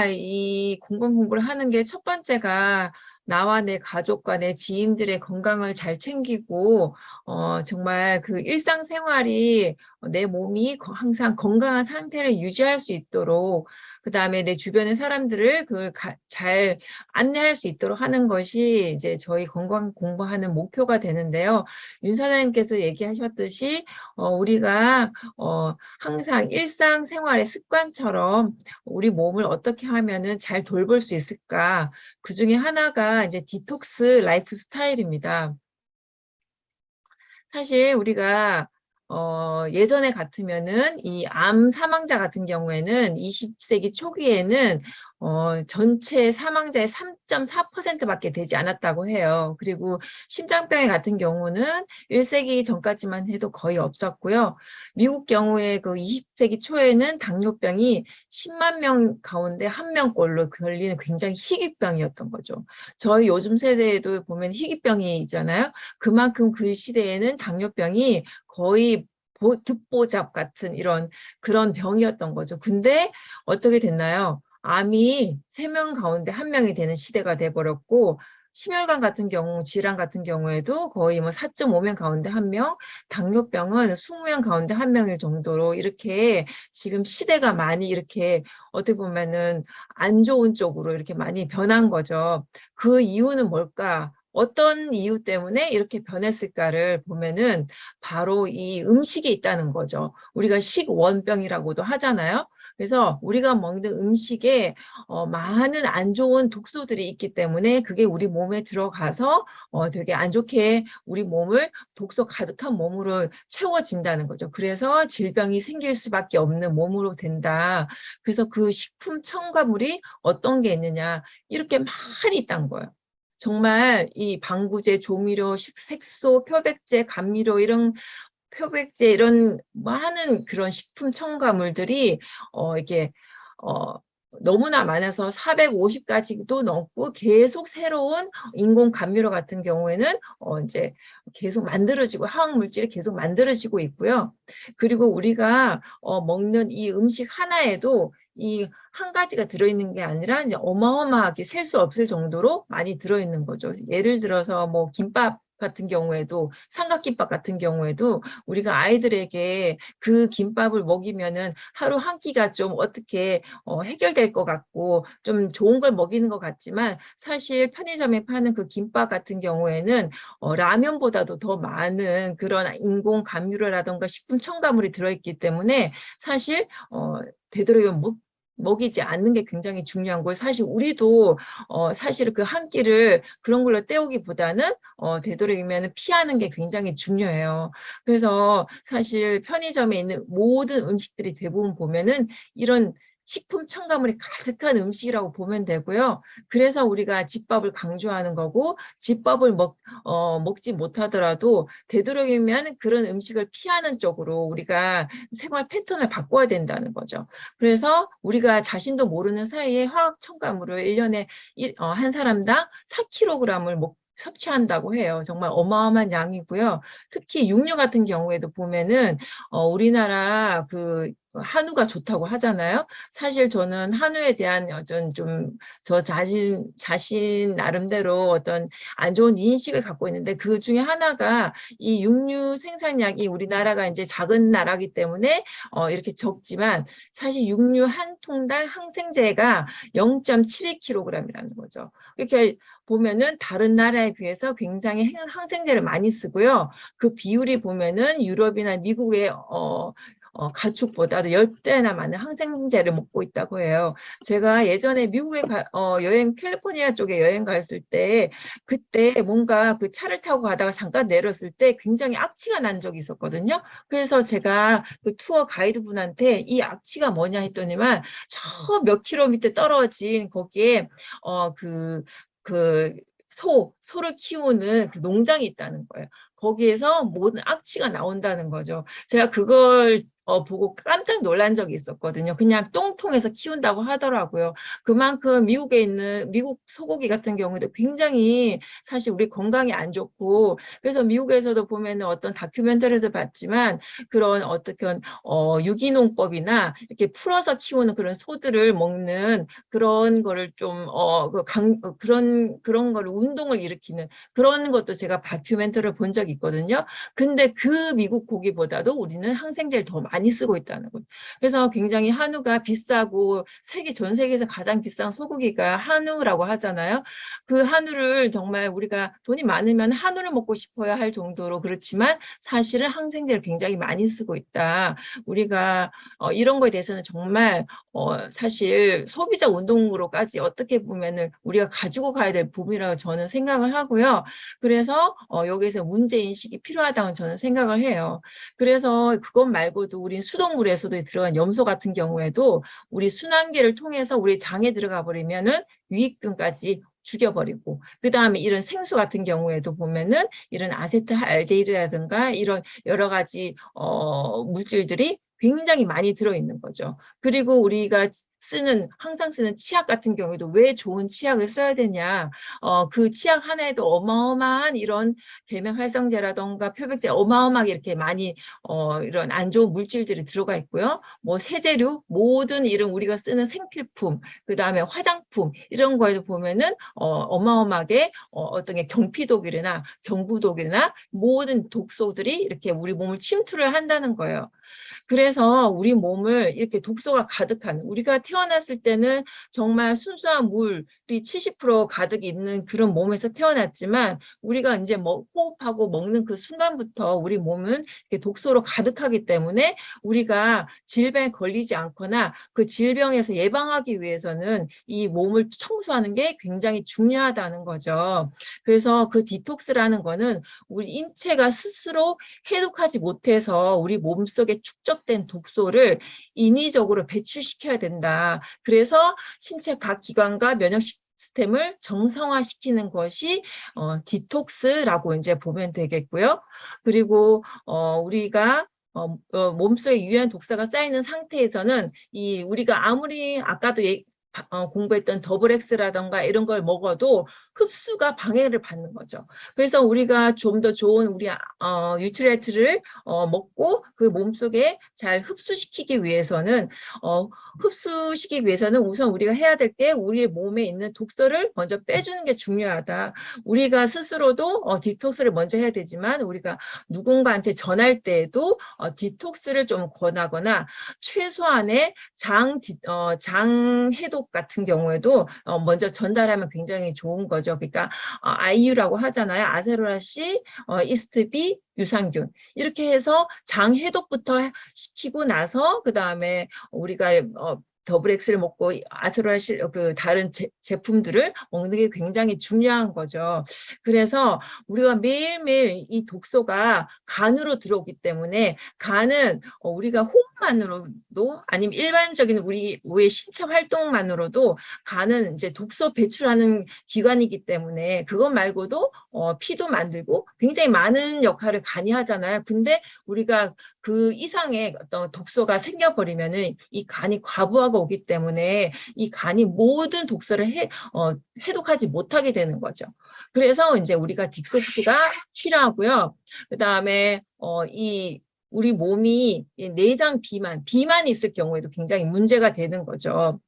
이 건강 공부를 하는 게 첫 번째가 나와 내 가족과 내 지인들의 건강을 잘 챙기고, 정말 그 일상생활이 내 몸이 항상 건강한 상태를 유지할 수 있도록, 그 다음에 내 주변의 사람들을 잘 안내할 수 있도록 하는 것이 이제 저희 건강 공부하는 목표가 되는데요. 윤 사장님께서 얘기하셨듯이, 우리가, 항상 일상생활의 습관처럼 우리 몸을 어떻게 하면은 잘 돌볼 수 있을까? 그 중에 하나가 이제 디톡스 라이프 스타일입니다. 사실 우리가 예전에 같으면은 이 암 사망자 같은 경우에는 20세기 초기에는 전체 사망자의 3.4%밖에 되지 않았다고 해요. 그리고 심장병 같은 경우는 1세기 전까지만 해도 거의 없었고요. 미국 경우에 그 20세기 초에는 당뇨병이 10만 명 가운데 1명꼴로 걸리는 굉장히 희귀병이었던 거죠. 저희 요즘 세대에도 보면 희귀병이 있잖아요. 그만큼 그 시대에는 당뇨병이 거의 듣보잡 같은 그런 병이었던 거죠. 근데 어떻게 됐나요? 암이 3명 가운데 1명이 되는 시대가 돼버렸고, 심혈관 같은 경우, 질환 같은 경우에도 거의 뭐 4.5명 가운데 1명, 당뇨병은 20명 가운데 1명일 정도로 이렇게 지금 시대가 많이 이렇게 어떻게 보면은 안 좋은 쪽으로 이렇게 많이 변한 거죠. 그 이유는 뭘까? 어떤 이유 때문에 이렇게 변했을까를 보면은 바로 이 음식이 있다는 거죠. 우리가 식원병이라고도 하잖아요. 그래서 우리가 먹는 음식에 많은 안 좋은 독소들이 있기 때문에 그게 우리 몸에 들어가서 되게 안 좋게 우리 몸을 독소 가득한 몸으로 채워진다는 거죠. 그래서 질병이 생길 수밖에 없는 몸으로 된다. 그래서 그 식품 첨가물이 어떤 게 있느냐 이렇게 많이 있다는 거예요. 정말 이 방부제, 조미료, 색소, 표백제, 감미료 표백제 이런 많은 그런 식품 첨가물들이 이게 어 너무나 많아서 450가지도 넘고 계속 새로운 인공 감미료 같은 경우에는 이제 계속 만들어지고 화학 물질이 계속 만들어지고 있고요. 그리고 우리가 먹는 이 음식 하나에도 이 한 가지가 들어있는 게 아니라 이제 어마어마하게 셀 수 없을 정도로 많이 들어있는 거죠. 예를 들어서 뭐 김밥 같은 경우에도 삼각김밥 같은 경우에도 우리가 아이들에게 그 김밥을 먹이면은 하루 한 끼가 좀 어떻게 해결될 것 같고 좀 좋은 걸 먹이는 것 같지만 사실 편의점에 파는 그 김밥 같은 경우에는 라면보다도 더 많은 그런 인공 감미료라던가 식품 첨가물이 들어있기 때문에 사실 되도록이면 먹이지 않는 게 굉장히 중요한 거예요. 사실 우리도 사실 그 한 끼를 그런 걸로 때우기보다는 되도록이면 피하는 게 굉장히 중요해요. 그래서 사실 편의점에 있는 모든 음식들이 대부분 보면은 이런 식품 첨가물이 가득한 음식이라고 보면 되고요. 그래서 우리가 집밥을 강조하는 거고 집밥을 먹지 못하더라도 되도록이면 그런 음식을 피하는 쪽으로 우리가 생활 패턴을 바꿔야 된다는 거죠. 그래서 우리가 자신도 모르는 사이에 화학 첨가물을 1년에 한 사람당 4kg을 섭취한다고 해요. 정말 어마어마한 양이고요. 특히 육류 같은 경우에도 보면은 우리나라 그 한우가 좋다고 하잖아요. 사실 저는 한우에 대한 어떤 좀 저 자신 나름대로 어떤 안 좋은 인식을 갖고 있는데 그 중에 하나가 이 육류 생산량이 우리나라가 이제 작은 나라기 때문에 이렇게 적지만 사실 육류 한 통당 항생제가 0.72kg이라는 거죠. 이렇게 보면은 다른 나라에 비해서 굉장히 항생제를 많이 쓰고요. 그 비율이 보면은 유럽이나 미국의 가축보다도 10배나 많은 항생제를 먹고 있다고 해요. 제가 예전에 미국에 캘리포니아 쪽에 여행 갔을 때 그때 뭔가 그 차를 타고 가다가 잠깐 내렸을 때 굉장히 악취가 난 적이 있었거든요. 그래서 제가 그 투어 가이드분한테 이 악취가 뭐냐 했더니만 저 몇 킬로미터 떨어진 거기에 그 소를 키우는 그 농장이 있다는 거예요. 거기에서 모든 악취가 나온다는 거죠. 제가 그걸 보고 깜짝 놀란 적이 있었거든요. 그냥 똥통에서 키운다고 하더라고요. 그만큼 미국에 있는 미국 소고기 같은 경우도 굉장히 사실 우리 건강에 안 좋고, 그래서 미국에서도 보면은 어떤 다큐멘터리도 봤지만 그런 어떻게 유기농법이나 이렇게 풀어서 키우는 그런 소들을 먹는 그런 거를 좀 그런 거를 운동을 일으키는 그런 것도 제가 다큐멘터리를 본 적이 있거든요. 근데 그 미국 고기보다도 우리는 항생제를 더 많이 쓰고 있다는 거예요. 그래서 굉장히 한우가 비싸고 전 세계에서 가장 비싼 소고기가 한우라고 하잖아요. 그 한우를 정말 우리가 돈이 많으면 한우를 먹고 싶어야 할 정도로 그렇지만 사실은 항생제를 굉장히 많이 쓰고 있다. 우리가 이런 거에 대해서는 정말 사실 소비자 운동으로까지 어떻게 보면은 우리가 가지고 가야 될 부분이라고 저는 생각을 하고요. 그래서 여기서 문제인식이 필요하다고 저는 생각을 해요. 그래서 그것 말고도 우리 수돗물에서도 들어간 염소 같은 경우에도 우리 순환기를 통해서 우리 장에 들어가 버리면은 유익균까지 죽여버리고, 그 다음에 이런 생수 같은 경우에도 보면은 이런 아세트알데히드라든가 이런 여러 가지 물질들이 굉장히 많이 들어있는 거죠. 그리고 우리가 항상 쓰는 치약 같은 경우에도 왜 좋은 치약을 써야 되냐. 그 치약 하나에도 어마어마한 이런 계면활성제라던가 표백제 어마어마하게 이렇게 많이, 이런 안 좋은 물질들이 들어가 있고요. 뭐 세제류, 모든 이런 우리가 쓰는 생필품, 그 다음에 화장품, 이런 거에도 보면은, 어마어마하게, 어떤 게 경피독이나 경부독이나 모든 독소들이 이렇게 우리 몸을 침투를 한다는 거예요. 그래서 우리 몸을 이렇게 독소가 가득한, 우리가 태어났을 때는 정말 순수한 물이 70% 가득 있는 그런 몸에서 태어났지만 우리가 이제 호흡하고 먹는 그 순간부터 우리 몸은 이렇게 독소로 가득하기 때문에 우리가 질병에 걸리지 않거나 그 질병에서 예방하기 위해서는 이 몸을 청소하는 게 굉장히 중요하다는 거죠. 그래서 그 디톡스라는 거는 우리 인체가 스스로 해독하지 못해서 우리 몸속에 축적된 독소를 인위적으로 배출시켜야 된다. 그래서 신체 각 기관과 면역 시스템을 정상화시키는 것이 디톡스라고 이제 보면 되겠고요. 그리고 우리가 몸속에 유해한 독소가 쌓이는 상태에서는 우리가 아무리 아까도 공부했던 더블 X라던가 이런 걸 먹어도 흡수가 방해를 받는 거죠. 그래서 우리가 좀 더 좋은 우리 뉴트리엔트를 먹고 그 몸속에 잘 흡수시키기 위해서는 우선 우리가 해야 될 게 우리의 몸에 있는 독소를 먼저 빼주는 게 중요하다. 우리가 스스로도 디톡스를 먼저 해야 되지만 우리가 누군가한테 전할 때에도 디톡스를 좀 권하거나 최소한의 장 해독 같은 경우에도 먼저 전달하면 굉장히 좋은 거죠. 그러니까 IU라고 하잖아요. 아세로라시, 이스트비, 유산균. 이렇게 해서 장 해독부터 시키고 나서 그 다음에 우리가 더블 X를 먹고 아세로라시 그 다른 제품들을 먹는 게 굉장히 중요한 거죠. 그래서 우리가 매일매일 이 독소가 간으로 들어오기 때문에 간은 우리가 호흡만으로도 아니면 일반적인 우리의 신체 활동만으로도 간은 이제 독소 배출하는 기관이기 때문에 그것 말고도 피도 만들고 굉장히 많은 역할을 간이 하잖아요. 근데 우리가 그 이상의 어떤 독소가 생겨버리면은 이 간이 과부하가 오기 때문에 이 간이 모든 독소를 해독하지 못하게 되는 거죠. 그래서 이제 우리가 딕소스가 필요하고요. 그 다음에 우리 몸이 내장 비만이 있을 경우에도 굉장히 문제가 되는 거죠.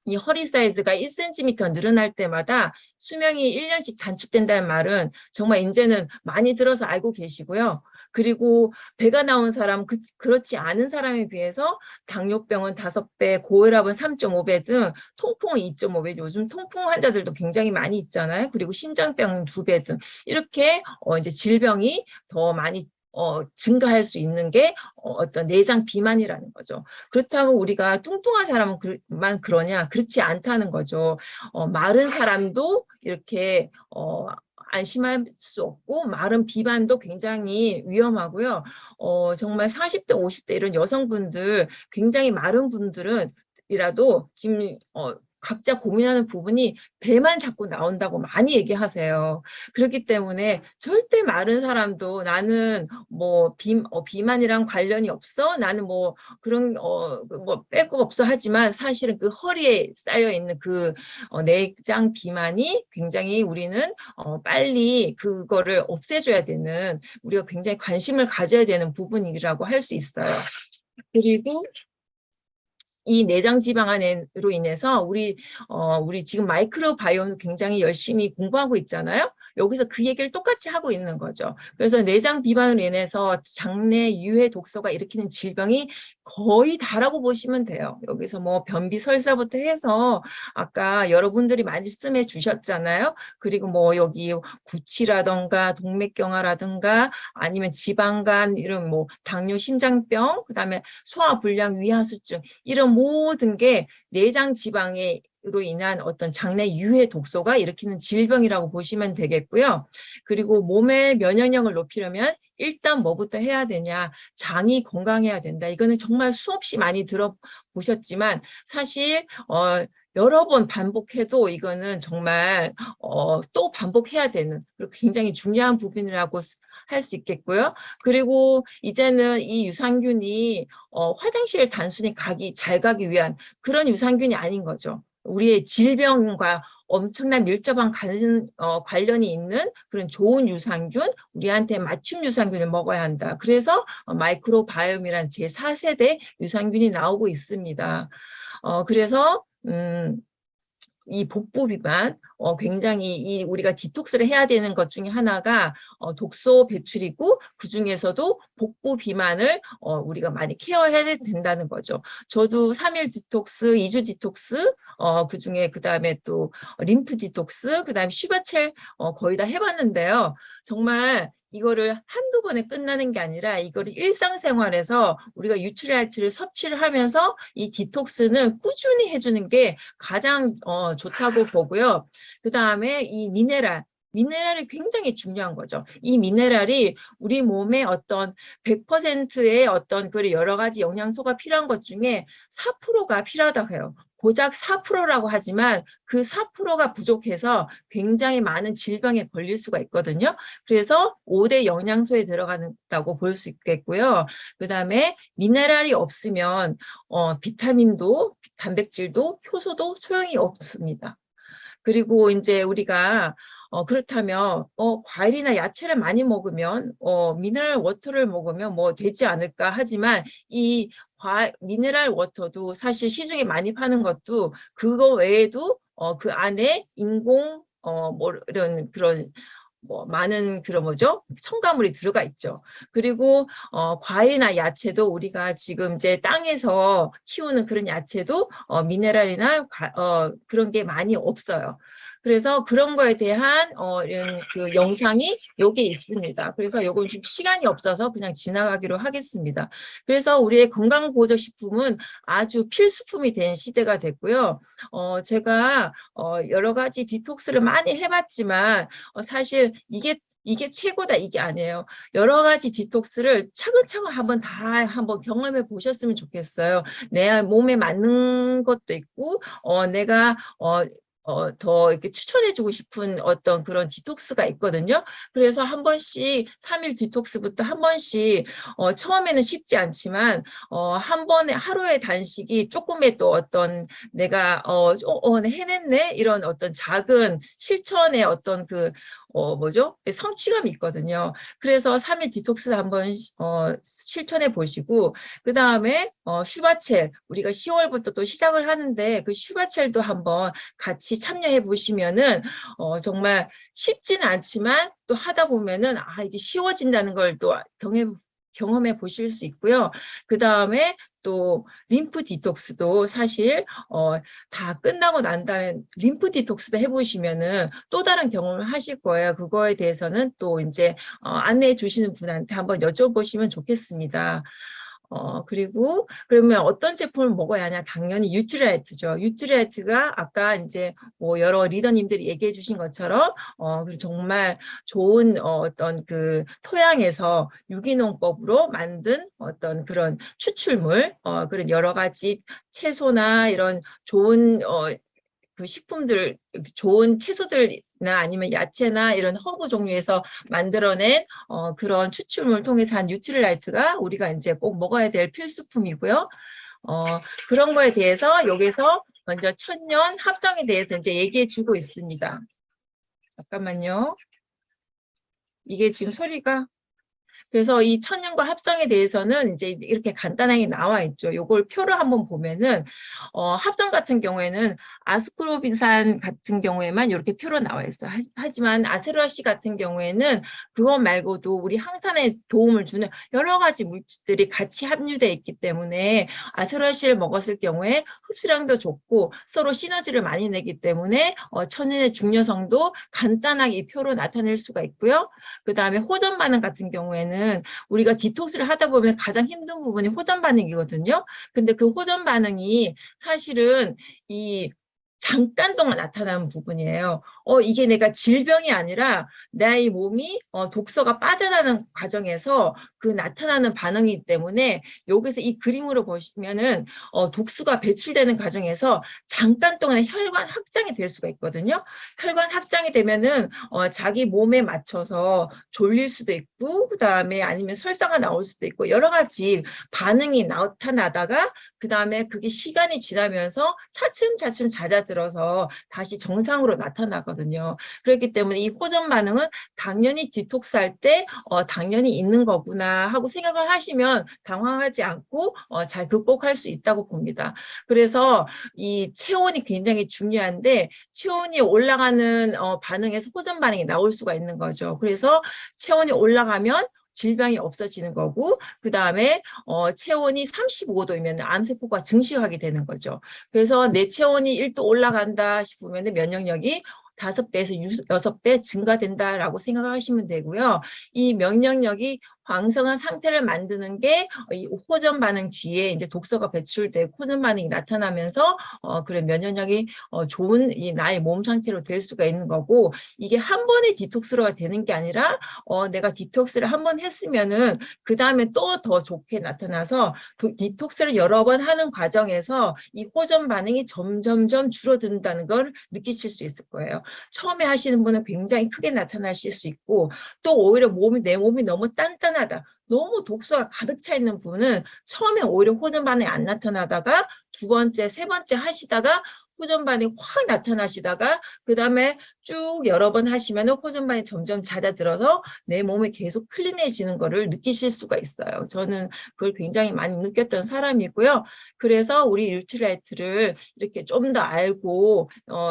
이 허리 사이즈가 1cm 늘어날 때마다 수명이 1년씩 단축된다는 말은 정말 이제는 많이 들어서 알고 계시고요. 그리고 배가 나온 사람, 그렇지 않은 사람에 비해서 당뇨병은 5배, 고혈압은 3.5배 등 통풍은 2.5배, 요즘 통풍 환자들도 굉장히 많이 있잖아요. 그리고 심장병은 2배 등 이렇게 이제 질병이 더 많이 증가할 수 있는 게 어떤 내장 비만이라는 거죠. 그렇다고 우리가 뚱뚱한 사람만 그러냐? 그렇지 않다는 거죠. 마른 사람도 이렇게 안심할 수 없고 마른 비만도 굉장히 위험하고요. 정말 40대, 50대 이런 여성분들 굉장히 마른 분들은 이라도 지금 각자 고민하는 부분이 배만 자꾸 나온다고 많이 얘기하세요. 그렇기 때문에 절대 마른 사람도 나는 뭐 비만이랑 관련이 없어? 나는 뭐 그런 뭐 뺄 거 없어 하지만 사실은 그 허리에 쌓여 있는 그 내장 비만이 굉장히 우리는 빨리 그거를 없애줘야 되는 우리가 굉장히 관심을 가져야 되는 부분이라고 할 수 있어요. 그리고 이 내장 지방안으로 인해서 우리 지금 마이크로바이옴 굉장히 열심히 공부하고 있잖아요. 여기서 그 얘기를 똑같이 하고 있는 거죠. 그래서 내장 비만으로 인해서 장내 유해 독소가 일으키는 질병이 거의 다라고 보시면 돼요. 여기서 뭐 변비 설사부터 해서 아까 여러분들이 말씀해 주셨잖아요. 그리고 뭐 여기 구취라던가 동맥경화라든가 아니면 지방간 이런 뭐 당뇨 심장병 그다음에 소화불량 위하수증 이런 모든 게 내장 지방으로 인한 어떤 장내 유해 독소가 일으키는 질병이라고 보시면 되겠고요. 그리고 몸의 면역력을 높이려면 일단 뭐부터 해야 되냐? 장이 건강해야 된다. 이거는 정말 수없이 많이 들어보셨지만 사실 여러 번 반복해도 이거는 정말 또 반복해야 되는 굉장히 중요한 부분이라고 할 수 있겠고요. 그리고 이제는 이 유산균이 화장실을 단순히 잘 가기 위한 그런 유산균이 아닌 거죠. 우리의 질병과 엄청난 밀접한 관련이 있는 그런 좋은 유산균, 우리한테 맞춤 유산균을 먹어야 한다. 그래서 마이크로바이옴이란 제4세대 유산균이 나오고 있습니다. 그래서 이 복부 비만 굉장히 우리가 디톡스를 해야 되는 것 중에 하나가 독소 배출이고 그 중에서도 복부 비만을 우리가 많이 케어해야 된다는 거죠. 저도 3일 디톡스, 2주 디톡스, 그 중에 그 다음에 또 림프 디톡스, 그 다음에 슈바첼 거의 다 해봤는데요. 정말 이거를 한두 번에 끝나는 게 아니라 이거를 일상생활에서 우리가 유트리알트를 섭취를 하면서 이 디톡스는 꾸준히 해주는 게 가장 좋다고 보고요. 그 다음에 이 미네랄이 굉장히 중요한 거죠. 이 미네랄이 우리 몸에 어떤 100%의 어떤 그 여러 가지 영양소가 필요한 것 중에 4%가 필요하다고 해요. 고작 4%라고 하지만 그 4%가 부족해서 굉장히 많은 질병에 걸릴 수가 있거든요. 그래서 5대 영양소에 들어간다고 볼 수 있겠고요. 그 다음에 미네랄이 없으면 비타민도, 단백질도, 효소도 소용이 없습니다. 그리고 이제 우리가 그렇다면 과일이나 야채를 많이 먹으면 미네랄 워터를 먹으면 뭐 되지 않을까 하지만 이 미네랄 워터도 사실 시중에 많이 파는 것도 그거 외에도 그 안에 인공 뭐 이런 그런 뭐 많은 그런 뭐죠? 첨가물이 들어가 있죠. 그리고 과일이나 야채도 우리가 지금 이제 땅에서 키우는 그런 야채도 미네랄이나 그런 게 많이 없어요. 그래서 그런 거에 대한 이런 그 영상이 여기 있습니다. 그래서 요건 좀 시간이 없어서 그냥 지나가기로 하겠습니다. 그래서 우리의 건강보조식품은 아주 필수품이 된 시대가 됐고요. 제가 여러 가지 디톡스를 많이 해봤지만 사실 이게 최고다 이게 아니에요. 여러 가지 디톡스를 차근차근 한번 경험해 보셨으면 좋겠어요. 내 몸에 맞는 것도 있고 내가 더 이렇게 추천해주고 싶은 어떤 그런 디톡스가 있거든요. 그래서 한 번씩 3일 디톡스부터 한 번씩 처음에는 쉽지 않지만 한 번에 하루의 단식이 조금의 또 어떤 내가 해냈네 이런 어떤 작은 실천의 어떤 그 뭐죠? 성취감이 있거든요. 그래서 3일 디톡스 한번 실천해 보시고 그 다음에 슈바첼 우리가 10월부터 또 시작을 하는데 그 슈바첼도 한번 같이 참여해 보시면은 정말 쉽지는 않지만 또 하다 보면은 이게 쉬워진다는 걸 또 경험해 보실 수 있고요. 그 다음에 또 림프 디톡스도 사실 다 끝나고 난 다음에 림프 디톡스도 해보시면은 또 다른 경험을 하실 거예요. 그거에 대해서는 또 이제 안내해 주시는 분한테 한번 여쭤보시면 좋겠습니다. 그리고 그러면 어떤 제품을 먹어야 하냐? 당연히 유트리알트죠. 유트리알트가 아까 이제 뭐 여러 리더님들이 얘기해 주신 것처럼 정말 좋은 어떤 그 토양에서 유기농법으로 만든 어떤 그런 추출물 그런 여러 가지 채소나 이런 좋은 그 식품들, 좋은 채소들이나 아니면 야채나 이런 허브 종류에서 만들어낸 그런 추출물 통해서 한 뉴트릴라이트가 우리가 이제 꼭 먹어야 될 필수품이고요. 그런 거에 대해서 여기서 먼저 천연 합성에 대해서 이제 얘기해 주고 있습니다. 잠깐만요. 이게 지금 소리가 그래서 이 천연과 합성에 대해서는 이제 이렇게 간단하게 나와 있죠. 요걸 표를 한번 보면은 합성 같은 경우에는 아스코르빈산 같은 경우에만 이렇게 표로 나와 있어요. 하지만 아세로라씨 같은 경우에는 그것 말고도 우리 항산에 도움을 주는 여러 가지 물질들이 같이 함유되어 있기 때문에 아세로라씨를 먹었을 경우에 흡수량도 좋고 서로 시너지를 많이 내기 때문에 천연의 중요성도 간단하게 이 표로 나타낼 수가 있고요. 그 다음에 호전 반응 같은 경우에는 우리가 디톡스를 하다 보면 가장 힘든 부분이 호전 반응이거든요. 근데 그 호전 반응이 사실은 이 잠깐 동안 나타나는 부분이에요. 이게 내가 질병이 아니라 나의 몸이 독소가 빠져나가는 과정에서 그 나타나는 반응이기 때문에 여기서 이 그림으로 보시면은 독소가 배출되는 과정에서 잠깐 동안 혈관 확장이 될 수가 있거든요. 혈관 확장이 되면은 자기 몸에 맞춰서 졸릴 수도 있고 그다음에 아니면 설사가 나올 수도 있고 여러 가지 반응이 나타나다가 그다음에 그게 시간이 지나면서 차츰차츰 잦아들어서 다시 정상으로 나타나거든요. 그렇기 때문에 이 호전 반응은 당연히 디톡스 할 때 당연히 있는 거구나 하고 생각을 하시면 당황하지 않고 잘 극복할 수 있다고 봅니다. 그래서 이 체온이 굉장히 중요한데 체온이 올라가는 반응에서 호전 반응이 나올 수가 있는 거죠. 그래서 체온이 올라가면 질병이 없어지는 거고 그 다음에 체온이 35도이면 암세포가 증식하게 되는 거죠. 그래서 내 체온이 1도 올라간다 싶으면 면역력이 5배에서 6배 증가된다라고 생각하시면 되고요. 이 면역력이 왕성한 상태를 만드는 게 이 호전 반응 뒤에 이제 독소가 배출되고 호전 반응이 나타나면서 그래 면역력이 좋은 이 나의 몸 상태로 될 수가 있는 거고 이게 한 번에 디톡스가 되는 게 아니라 내가 디톡스를 한 번 했으면은 그 다음에 또 더 좋게 나타나서 디톡스를 여러 번 하는 과정에서 이 호전 반응이 점점점 줄어든다는 걸 느끼실 수 있을 거예요. 처음에 하시는 분은 굉장히 크게 나타나실 수 있고 또 오히려 내 몸이 너무 단단하다. 너무 독소가 가득 차 있는 분은 처음에 오히려 호전 반응이 안 나타나다가 두 번째, 세 번째 하시다가 호전 반응이 확 나타나시다가 그 다음에 쭉 여러 번 하시면 호전 반응이 점점 잦아들어서 내 몸이 계속 클린해지는 거를 느끼실 수가 있어요. 저는 그걸 굉장히 많이 느꼈던 사람이고요. 그래서 우리 뉴트라이트를 이렇게 좀 더 알고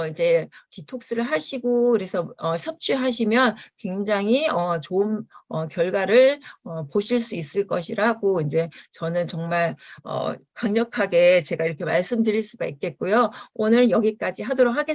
이제 디톡스를 하시고 그래서 섭취하시면 굉장히 좋은 결과를 보실 수 있을 것이라고 이제 저는 정말 강력하게 제가 이렇게 말씀드릴 수가 있겠고요. 오늘 여기까지 하도록 하겠습니다.